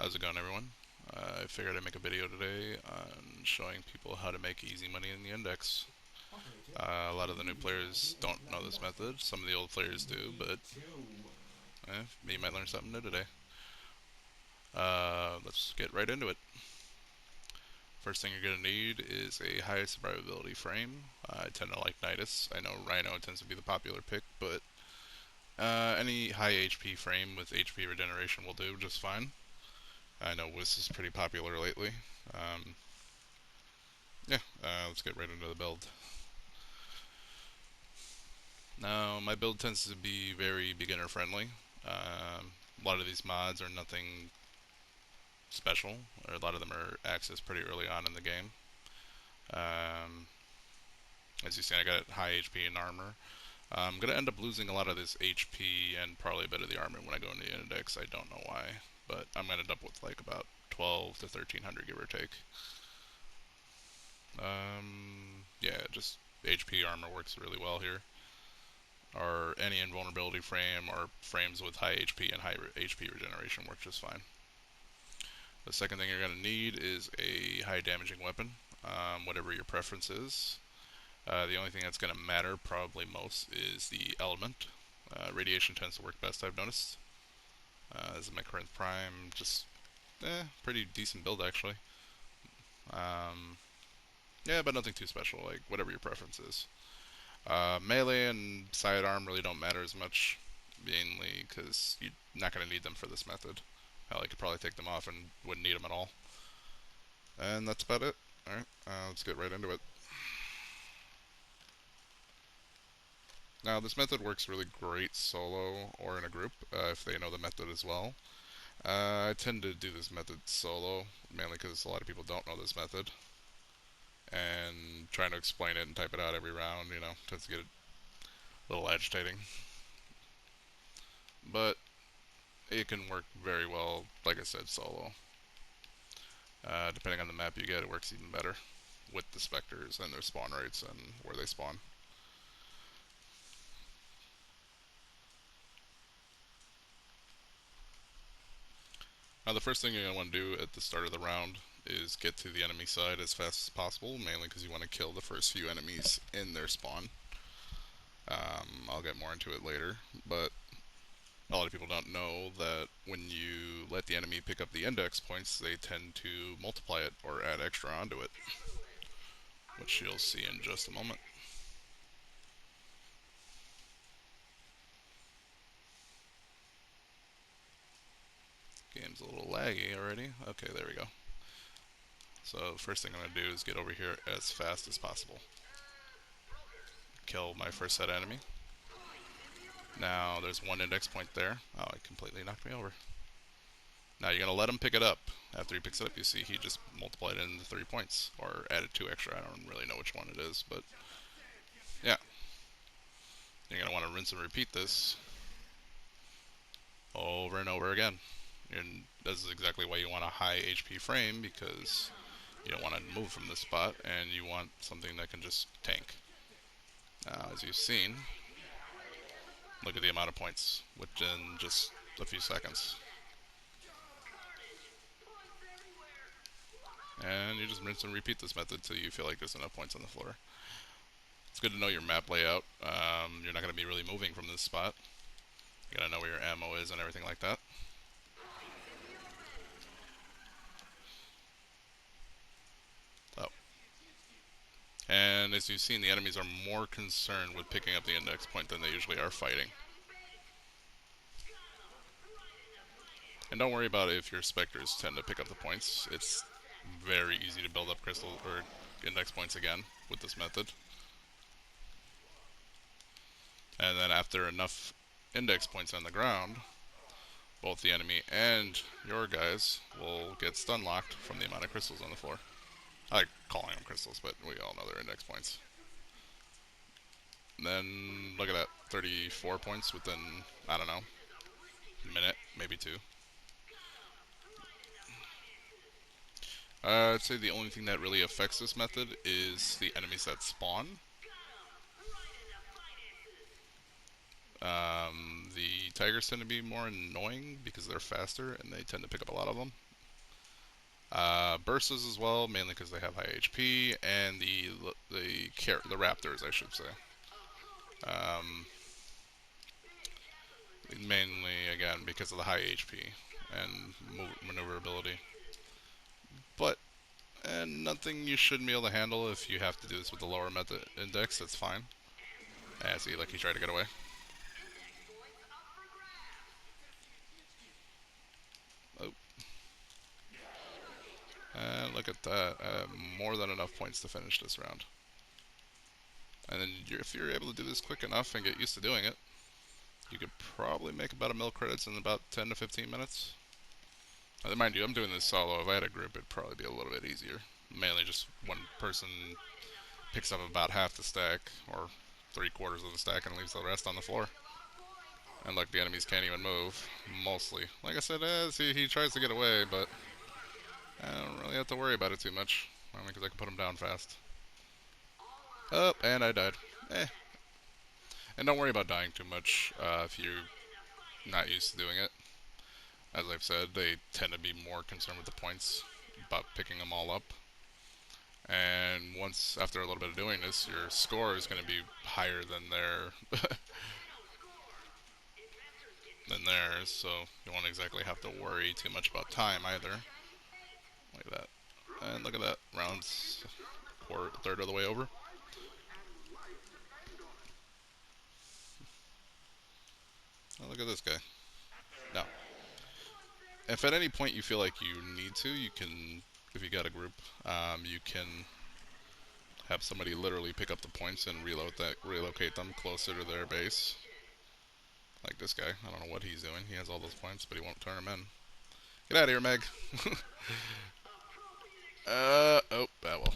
How's it going, everyone? I figured I'd make a video today on showing people how to make easy money in the index. A lot of the new players don't know this method. Some of the old players do, but you might learn something new today. Let's get right into it. First thing you're going to need is a high survivability frame. I tend to like Nidus. I know Rhino tends to be the popular pick, but any high HP frame with HP regeneration will do just fine. I know Wiz is pretty popular lately. Um, let's get right into the build. Now, my build tends to be very beginner friendly. A lot of these mods are nothing special, or a lot of them are accessed pretty early on in the game. Um, as you see, I got high HP and armor. I'm going to end up losing a lot of this HP and probably a bit of the armor when I go into the index. I don't know why, but I'm going to end up with like about 12 to 1300 give or take. Yeah, just HP armor works really well here. Or any invulnerability frame or frames with high HP and high HP regeneration work just fine. The second thing you're going to need is a high damaging weapon, whatever your preference is. The only thing that's going to matter probably most is the element. Radiation tends to work best, I've noticed. This is my current prime, just pretty decent build actually. Yeah, but nothing too special, like whatever your preference is. Melee and sidearm really don't matter as much, mainly because you're not going to need them for this method. Hell, you could probably take them off and wouldn't need them at all. And that's about it. Alright, let's get right into it. Now, this method works really great solo or in a group, if they know the method as well. I tend to do this method solo, mainly because a lot of people don't know this method. And trying to explain it and type it out every round, tends to get a little agitating. But it can work very well, like I said, solo. Depending on the map you get, it works even better with the specters and their spawn rates and where they spawn. Now, the first thing you're going to want to do at the start of the round is get to the enemy side as fast as possible, mainly because you want to kill the first few enemies in their spawn. I'll get more into it later, but a lot of people don't know that when you let the enemy pick up the index points, they tend to multiply it or add extra onto it, which you'll see in just a moment. Game's a little laggy already. Okay, there we go. So first thing I'm going to do is get over here as fast as possible. Kill my first set enemy. Now there's one index point there. Oh, it completely knocked me over. Now you're going to let him pick it up. After he picks it up, you see he just multiplied it into 3 points. Or added 2 extra. I don't really know which one it is, but yeah. You're going to want to rinse and repeat this over and over again. And this is exactly why you want a high HP frame, because you don't want to move from this spot, and you want something that can just tank. Now, as you've seen, look at the amount of points within just a few seconds. And you just rinse and repeat this method till you feel like there's enough points on the floor. It's good to know your map layout. You're not going to be really moving from this spot. You gotta know where your ammo is and everything like that. Oh. And as you've seen, the enemies are more concerned with picking up the index point than they usually are fighting. And don't worry about it if your specters tend to pick up the points. It's very easy to build up crystal or index points again with this method. And then after enough index points on the ground, both the enemy and your guys will get stun locked from the amount of crystals on the floor. I like calling them crystals, but we all know they're index points. And then look at that, 34 points within, I don't know, a minute, maybe two. I'd say the only thing that really affects this method is the enemies that spawn. The tigers tend to be more annoying because they're faster and they tend to pick up a lot of them. Bursts as well, mainly because they have high HP, and the Raptors, I should say. Um, Mainly again because of the high HP and maneuverability. But nothing you shouldn't be able to handle if you have to do this with the lower meta index. That's fine. See, like he tried to get away. Oh, and look at that. More than enough points to finish this round. And then if you're able to do this quick enough and get used to doing it, you could probably make about a mil credits in about 10 to 15 minutes. Mind you, I'm doing this solo. If I had a group, it'd probably be a little bit easier. Mainly just one person picks up about half the stack, or 3/4 of the stack, and leaves the rest on the floor. And look, the enemies can't even move, mostly. Like I said, he tries to get away, but I don't really have to worry about it too much. Only because I can put him down fast. Oh, and I died. Eh. And don't worry about dying too much if you're not used to doing it. As I've said, they tend to be more concerned with the points, about picking them all up. And once, after a little bit of doing this, your score is going to be higher than theirs, so you won't exactly have to worry too much about time either. Look at that. And look at that. Rounds third of the way over. Oh, look at this guy. Now, if at any point you feel like you need to, you can, if you got a group, you can have somebody literally pick up the points and relocate them closer to their base. Like this guy. I don't know what he's doing. He has all those points, but he won't turn them in. Get out of here, Meg. Oh, well.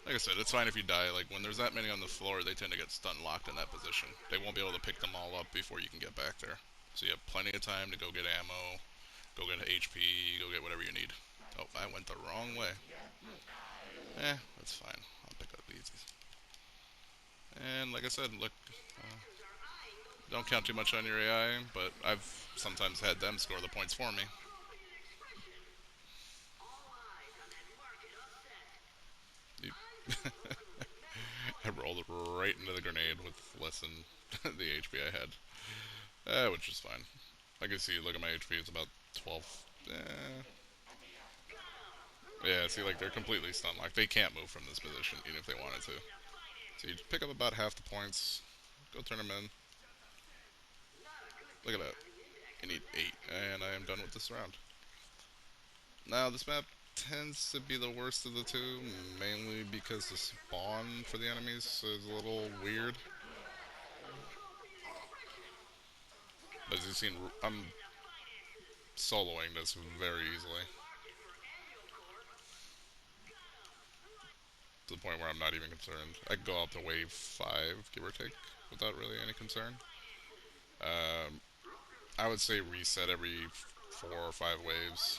Like I said, it's fine if you die. Like, when there's that many on the floor, they tend to get stun locked in that position. They won't be able to pick them all up before you can get back there. So you have plenty of time to go get ammo, go get HP, go get whatever you need. Oh, I went the wrong way. That's fine. I'll pick up these. And like I said, look, don't count too much on your AI, but I've sometimes had them score the points for me. I rolled right into the grenade with less than the HP I had. Which is fine. I can see, look at my HP, it's about 12. Yeah, see, like, they're completely stun locked. They can't move from this position, even if they wanted to. So you pick up about half the points, go turn them in. Look at that. You need 8, and I am done with this round. Now, this map tends to be the worst of the two, mainly because the spawn for the enemies is a little weird. But as you've seen, I'm soloing this very easily. To the point where I'm not even concerned. I can go up to wave 5, give or take, without really any concern. I would say reset every 4 or 5 waves,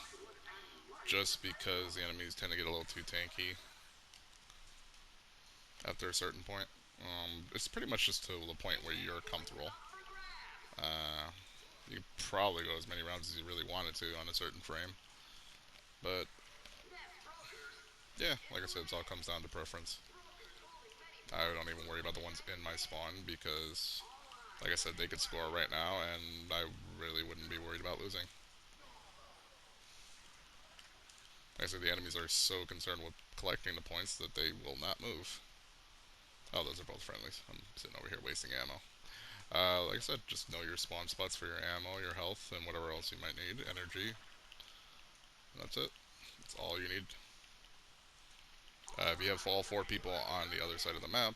just because the enemies tend to get a little too tanky after a certain point. It's pretty much just to the point where you're comfortable. You could probably go as many rounds as you really wanted to on a certain frame. But, yeah, like I said, it all comes down to preference. I don't even worry about the ones in my spawn because, like I said, they could score right now and I really wouldn't be worried about losing. Like I said, the enemies are so concerned with collecting the points that they will not move. Oh, those are both friendlies. I'm sitting over here wasting ammo. Like I said, just know your spawn spots for your ammo, your health, and whatever else you might need. Energy. That's it. That's all you need. If you have all 4 people on the other side of the map,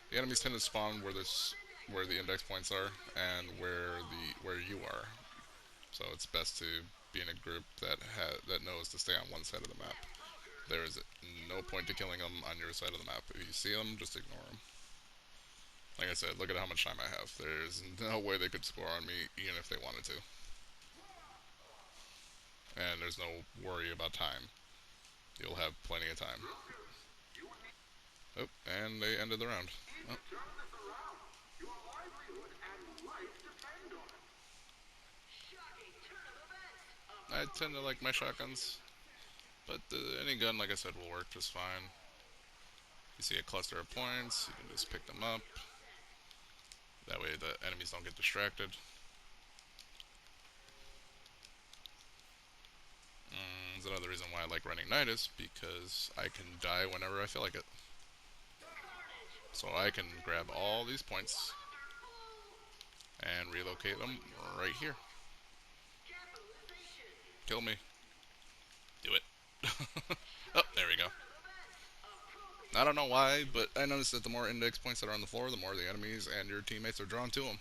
the enemies tend to spawn where the index points are and where you are. So it's best to be in a group that knows to stay on one side of the map. There is no point to killing them on your side of the map. If you see them, just ignore them. Like I said, look at how much time I have. There's no way they could score on me, even if they wanted to. And there's no worry about time. You'll have plenty of time. Oh, and they ended the round. Oh. I tend to like my shotguns, but any gun, like I said, will work just fine. You see a cluster of points, you can just pick them up. That way the enemies don't get distracted. There's another reason why I like running Nidus, because I can die whenever I feel like it. So I can grab all these points and relocate them right here. Kill me. Do it. Oh, there we go. I don't know why, but I noticed that the more index points that are on the floor, the more the enemies and your teammates are drawn to them.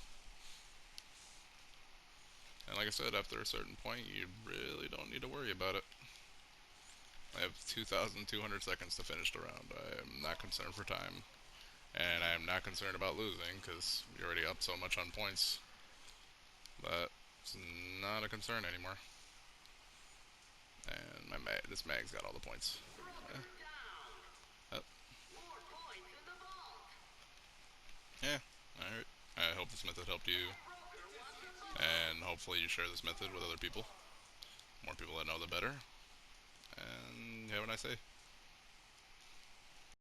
And like I said, after a certain point, you really don't need to worry about it. I have 2,200 seconds to finish the round. I am not concerned for time. And I am not concerned about losing, because you're already up so much on points. But it's not a concern anymore. And this mag's got all the points. Oh. Yeah, alright. I hope this method helped you. And hopefully you share this method with other people. More people that know, the better. And have a nice day.